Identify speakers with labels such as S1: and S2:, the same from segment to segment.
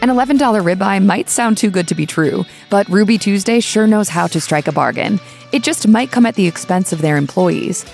S1: An $11 ribeye might sound too good to be true, but Ruby Tuesday sure knows how to strike a bargain. It just might come at the expense of their employees.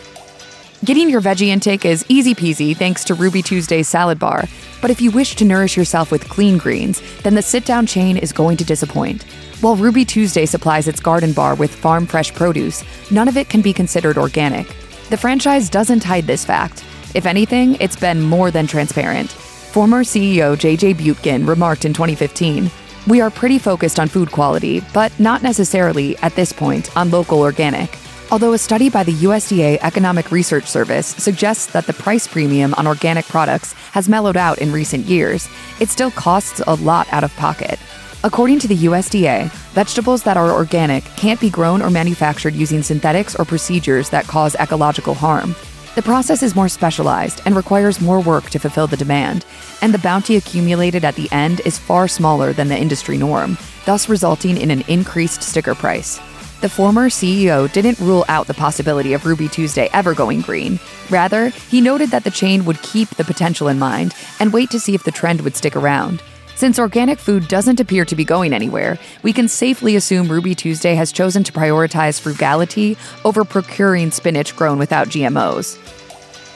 S1: Getting your veggie intake is easy peasy thanks to Ruby Tuesday's salad bar, but if you wish to nourish yourself with clean greens, then the sit-down chain is going to disappoint. While Ruby Tuesday supplies its garden bar with farm-fresh produce, none of it can be considered organic. The franchise doesn't hide this fact. If anything, it's been more than transparent. Former CEO J.J. Butekin remarked in 2015, "We are pretty focused on food quality, but not necessarily, at this point, on local organic." Although a study by the USDA Economic Research Service suggests that the price premium on organic products has mellowed out in recent years, it still costs a lot out of pocket. According to the USDA, vegetables that are organic can't be grown or manufactured using synthetics or procedures that cause ecological harm. The process is more specialized and requires more work to fulfill the demand, and the bounty accumulated at the end is far smaller than the industry norm, thus resulting in an increased sticker price. The former CEO didn't rule out the possibility of Ruby Tuesday ever going green. Rather, he noted that the chain would keep the potential in mind and wait to see if the trend would stick around. Since organic food doesn't appear to be going anywhere, we can safely assume Ruby Tuesday has chosen to prioritize frugality over procuring spinach grown without GMOs.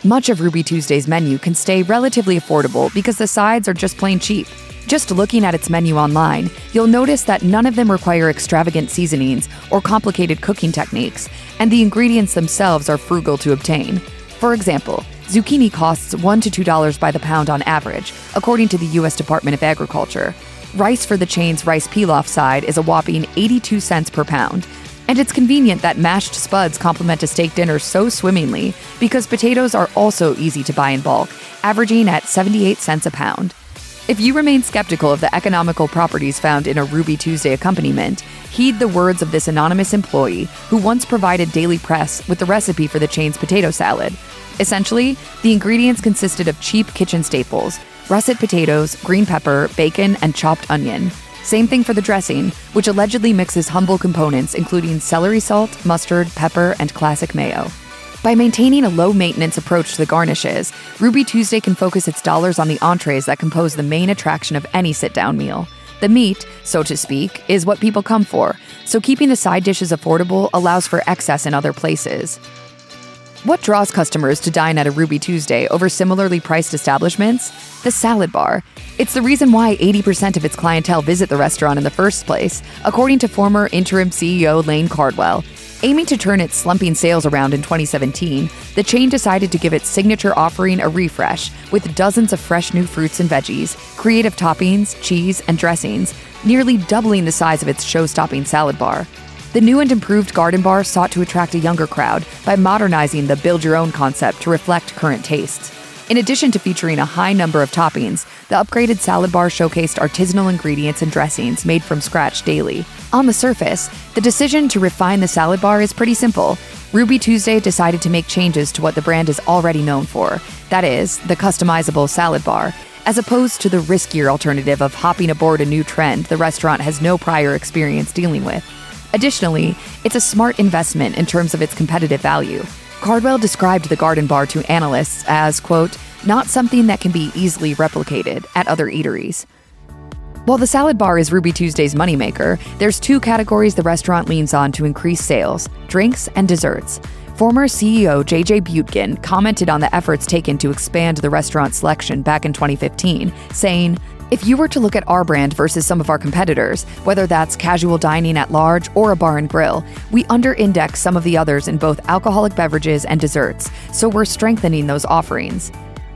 S1: Much of Ruby Tuesday's menu can stay relatively affordable because the sides are just plain cheap. Just looking at its menu online, you'll notice that none of them require extravagant seasonings or complicated cooking techniques, and the ingredients themselves are frugal to obtain. For example, zucchini costs $1 to $2 by the pound on average, according to the U.S. Department of Agriculture. Rice for the chain's rice pilaf side is a whopping 82 cents per pound. And it's convenient that mashed spuds complement a steak dinner so swimmingly because potatoes are also easy to buy in bulk, averaging at 78 cents a pound. If you remain skeptical of the economical properties found in a Ruby Tuesday accompaniment, heed the words of this anonymous employee who once provided Daily Press with the recipe for the chain's potato salad. Essentially, the ingredients consisted of cheap kitchen staples: russet potatoes, green pepper, bacon, and chopped onion. Same thing for the dressing, which allegedly mixes humble components including celery salt, mustard, pepper, and classic mayo. By maintaining a low-maintenance approach to the garnishes, Ruby Tuesday can focus its dollars on the entrees that compose the main attraction of any sit-down meal. The meat, so to speak, is what people come for, so keeping the side dishes affordable allows for excess in other places. What draws customers to dine at a Ruby Tuesday over similarly priced establishments? The salad bar. It's the reason why 80% of its clientele visit the restaurant in the first place, according to former interim CEO Lane Cardwell. Aiming to turn its slumping sales around in 2017, the chain decided to give its signature offering a refresh with dozens of fresh new fruits and veggies, creative toppings, cheese, and dressings, nearly doubling the size of its show-stopping salad bar. The new and improved garden bar sought to attract a younger crowd by modernizing the build-your-own concept to reflect current tastes. In addition to featuring a high number of toppings, the upgraded salad bar showcased artisanal ingredients and dressings made from scratch daily. On the surface, the decision to refine the salad bar is pretty simple. Ruby Tuesday decided to make changes to what the brand is already known for, that is, the customizable salad bar, as opposed to the riskier alternative of hopping aboard a new trend the restaurant has no prior experience dealing with. Additionally, it's a smart investment in terms of its competitive value. Cardwell described the garden bar to analysts as, quote, not something that can be easily replicated at other eateries. While the salad bar is Ruby Tuesday's moneymaker, there's two categories the restaurant leans on to increase sales: drinks and desserts. Former CEO J.J. Butekin commented on the efforts taken to expand the restaurant selection back in 2015, saying, "If you were to look at our brand versus some of our competitors, whether that's casual dining at large or a bar and grill, we under-index some of the others in both alcoholic beverages and desserts, so we're strengthening those offerings."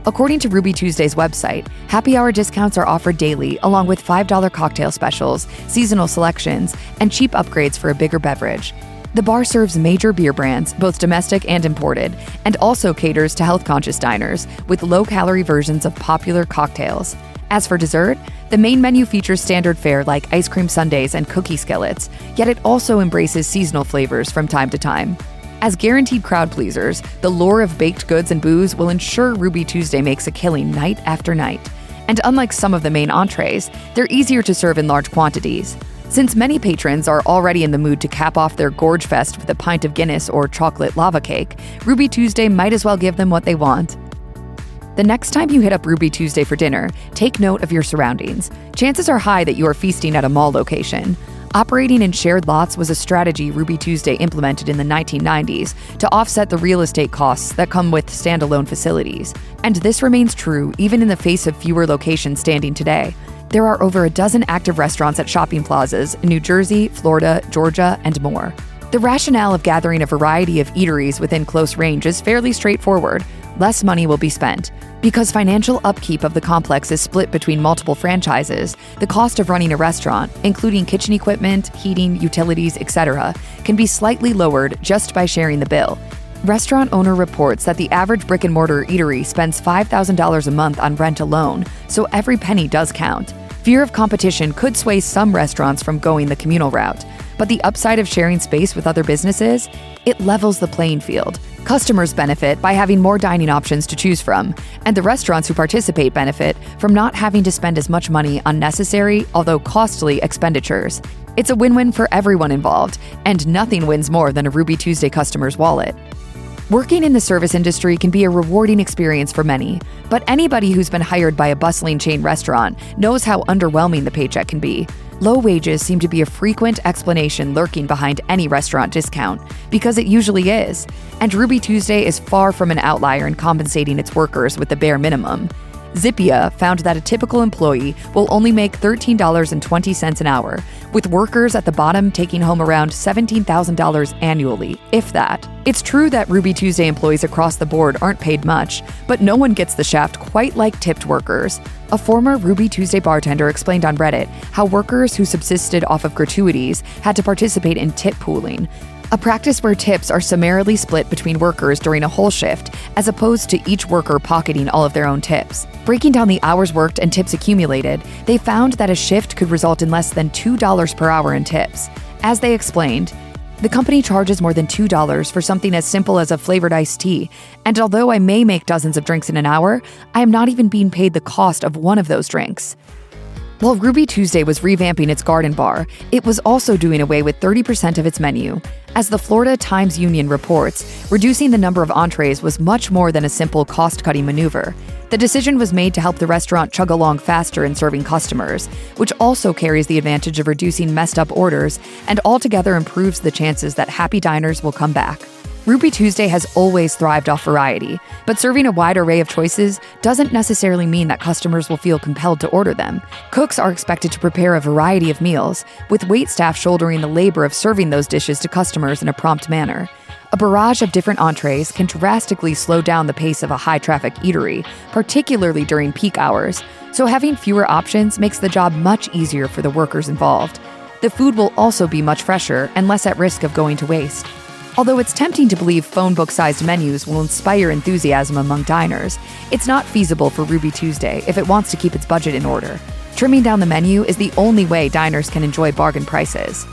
S1: According to Ruby Tuesday's website, happy hour discounts are offered daily, along with $5 cocktail specials, seasonal selections, and cheap upgrades for a bigger beverage. The bar serves major beer brands, both domestic and imported, and also caters to health-conscious diners with low-calorie versions of popular cocktails. As for dessert, the main menu features standard fare like ice cream sundaes and cookie skillets, yet it also embraces seasonal flavors from time to time. As guaranteed crowd pleasers, the lure of baked goods and booze will ensure Ruby Tuesday makes a killing night after night. And unlike some of the main entrees, they're easier to serve in large quantities. Since many patrons are already in the mood to cap off their gorge fest with a pint of Guinness or chocolate lava cake, Ruby Tuesday might as well give them what they want. The next time you hit up Ruby Tuesday for dinner, take note of your surroundings. Chances are high that you are feasting at a mall location. Operating in shared lots was a strategy Ruby Tuesday implemented in the 1990s to offset the real estate costs that come with standalone facilities. And this remains true even in the face of fewer locations standing today. There are over a dozen active restaurants at shopping plazas in New Jersey, Florida, Georgia, and more. The rationale of gathering a variety of eateries within close range is fairly straightforward. Less money will be spent. Because financial upkeep of the complex is split between multiple franchises, the cost of running a restaurant, including kitchen equipment, heating, utilities, etc., can be slightly lowered just by sharing the bill. Restaurant owner reports that the average brick-and-mortar eatery spends $5,000 a month on rent alone, so every penny does count. Fear of competition could sway some restaurants from going the communal route, but the upside of sharing space with other businesses? It levels the playing field. Customers benefit by having more dining options to choose from, and the restaurants who participate benefit from not having to spend as much money on necessary, although costly, expenditures. It's a win-win for everyone involved, and nothing wins more than a Ruby Tuesday customer's wallet. Working in the service industry can be a rewarding experience for many, but anybody who's been hired by a bustling chain restaurant knows how underwhelming the paycheck can be. Low wages seem to be a frequent explanation lurking behind any restaurant discount, because it usually is, and Ruby Tuesday is far from an outlier in compensating its workers with the bare minimum. Zippia found that a typical employee will only make $13.20 an hour, with workers at the bottom taking home around $17,000 annually, if that. It's true that Ruby Tuesday employees across the board aren't paid much, but no one gets the shaft quite like tipped workers. A former Ruby Tuesday bartender explained on Reddit how workers who subsisted off of gratuities had to participate in tip pooling, a practice where tips are summarily split between workers during a whole shift, as opposed to each worker pocketing all of their own tips. Breaking down the hours worked and tips accumulated, they found that a shift could result in less than $2 per hour in tips. As they explained, the company charges more than $2 for something as simple as a flavored iced tea, and although I may make dozens of drinks in an hour, I am not even being paid the cost of one of those drinks. While Ruby Tuesday was revamping its garden bar, it was also doing away with 30% of its menu. As the Florida Times-Union reports, reducing the number of entrees was much more than a simple cost-cutting maneuver. The decision was made to help the restaurant chug along faster in serving customers, which also carries the advantage of reducing messed-up orders and altogether improves the chances that happy diners will come back. Ruby Tuesday has always thrived off variety, but serving a wide array of choices doesn't necessarily mean that customers will feel compelled to order them. Cooks are expected to prepare a variety of meals, with waitstaff shouldering the labor of serving those dishes to customers in a prompt manner. A barrage of different entrees can drastically slow down the pace of a high-traffic eatery, particularly during peak hours, so having fewer options makes the job much easier for the workers involved. The food will also be much fresher and less at risk of going to waste. Although it's tempting to believe phone book-sized menus will inspire enthusiasm among diners, it's not feasible for Ruby Tuesday if it wants to keep its budget in order. Trimming down the menu is the only way diners can enjoy bargain prices.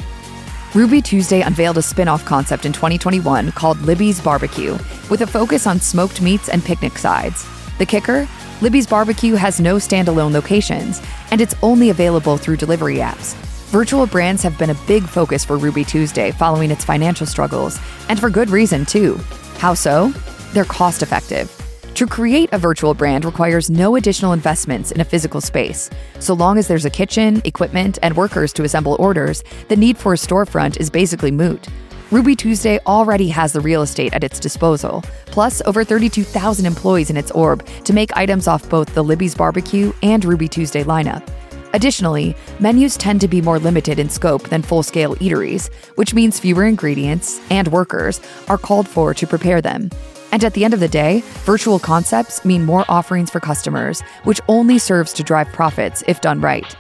S1: Ruby Tuesday unveiled a spin-off concept in 2021 called Libby's Barbecue, with a focus on smoked meats and picnic sides. The kicker? Libby's Barbecue has no standalone locations, and it's only available through delivery apps. Virtual brands have been a big focus for Ruby Tuesday following its financial struggles, and for good reason too. How so? They're cost-effective. To create a virtual brand requires no additional investments in a physical space. So long as there's a kitchen, equipment, and workers to assemble orders, the need for a storefront is basically moot. Ruby Tuesday already has the real estate at its disposal, plus over 32,000 employees in its orb to make items off both the Libby's Barbecue and Ruby Tuesday lineup. Additionally, menus tend to be more limited in scope than full-scale eateries, which means fewer ingredients and workers are called for to prepare them. And at the end of the day, virtual concepts mean more offerings for customers, which only serves to drive profits if done right.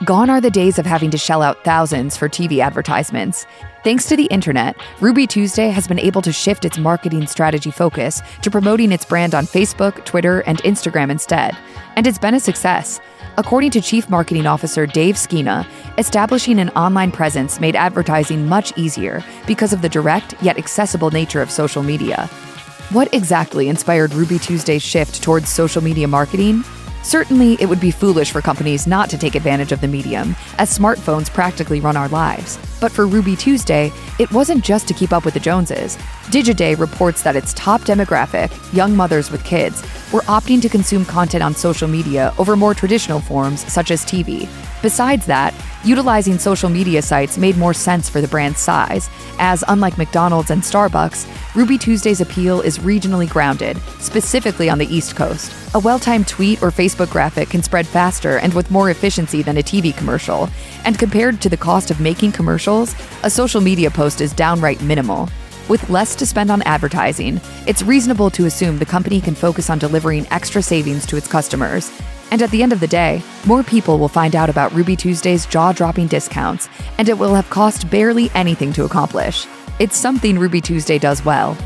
S1: Gone are the days of having to shell out thousands for TV advertisements. Thanks to the internet, Ruby Tuesday has been able to shift its marketing strategy focus to promoting its brand on Facebook, Twitter, and Instagram instead. And it's been a success. According to Chief Marketing Officer Dave Skina, establishing an online presence made advertising much easier because of the direct yet accessible nature of social media. What exactly inspired Ruby Tuesday's shift towards social media marketing? Certainly, it would be foolish for companies not to take advantage of the medium, as smartphones practically run our lives. But for Ruby Tuesday, it wasn't just to keep up with the Joneses. Digiday reports that its top demographic, young mothers with kids, were opting to consume content on social media over more traditional forms such as TV. Besides that, utilizing social media sites made more sense for the brand's size, as unlike McDonald's and Starbucks, Ruby Tuesday's appeal is regionally grounded, specifically on the East Coast. A well-timed tweet or Facebook graphic can spread faster and with more efficiency than a TV commercial, and compared to the cost of making commercials, a social media post is downright minimal. With less to spend on advertising, it's reasonable to assume the company can focus on delivering extra savings to its customers. And at the end of the day, more people will find out about Ruby Tuesday's jaw-dropping discounts, and it will have cost barely anything to accomplish. It's something Ruby Tuesday does well.